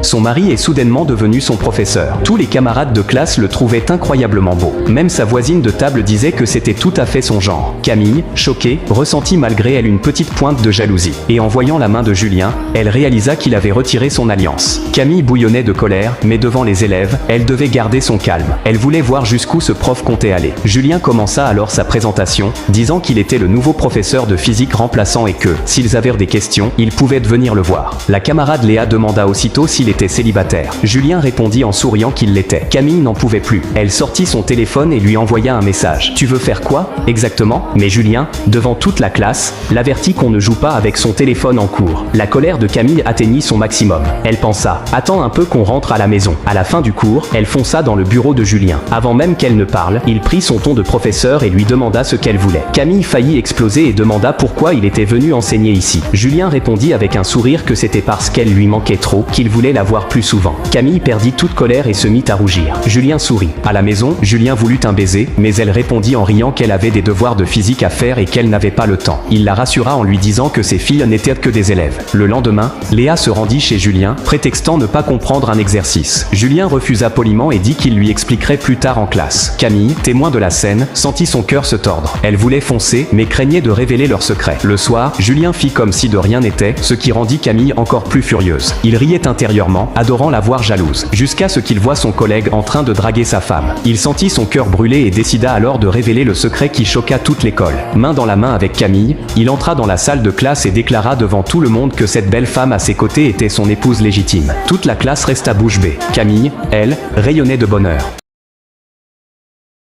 Son mari est soudainement devenu son professeur. Tous les camarades de classe le trouvaient incroyablement beau. Même sa voisine de table disait que c'était tout à fait son genre. Camille, choquée, ressentit malgré elle une petite pointe de jalousie. Et en voyant la main de Julien, elle réalisa qu'il avait retiré son alliance. Camille bouillonnait de colère, mais devant les élèves, elle devait garder son calme. Elle voulait voir jusqu'où ce prof comptait aller. Julien commença alors sa présentation, disant qu'il était le nouveau professeur de physique remplaçant et que, s'ils avaient des questions, ils pouvaient venir le voir. La camarade Léa demanda aussitôt s'il était célibataire. Julien répondit en souriant qu'il l'était. Camille n'en pouvait plus. Elle sortit son téléphone et lui envoya un message. « Tu veux faire quoi, exactement ?» Mais Julien, devant toute la classe, l'avertit qu'on ne joue pas avec son téléphone en cours. La colère de Camille atteignit son maximum. Elle pensa « Attends un peu qu'on rentre à la maison ». À la fin du cours, elle fonça dans le bureau de Julien. Avant même qu'elle ne parle, il prit son ton de professeur et lui demanda ce qu'elle voulait. Camille faillit exploser et demanda pourquoi il était venu enseigner ici. Julien répondit avec un sourire que c'était parce qu'elle lui manquait trop, qu'il voulait la voir plus souvent. Camille perdit toute colère et se mit à rougir. Julien sourit. À la maison, Julien voulut un baiser, mais elle répondit en riant qu'elle avait des devoirs de physique à faire et qu'elle n'avait pas le temps. Il la rassura en lui disant que ses filles n'étaient que des élèves. Le lendemain, Léa se rendit chez Julien, prétextant ne pas comprendre un exercice. Julien refusa poliment et dit qu'il lui expliquerait plus tard en classe. Camille, témoin de la scène, sentit son cœur se tordre. Elle voulait foncer, mais craignait de révéler leur secret. Le soir, Julien fit comme si de rien n'était, ce qui rendit Camille encore plus furieuse. Il riait intérieurement, adorant la voir jalouse, jusqu'à ce qu'il voit son collègue en train de draguer sa femme. Il sentit son cœur brûler et décida alors de révéler le secret qui choqua toute l'école. Main dans la main avec Camille, il entra dans la salle de classe et déclara devant tout le monde que cette belle femme à ses côtés était son épouse légitime. Toute la classe resta bouche bée. Camille, elle, rayonnait de bonheur.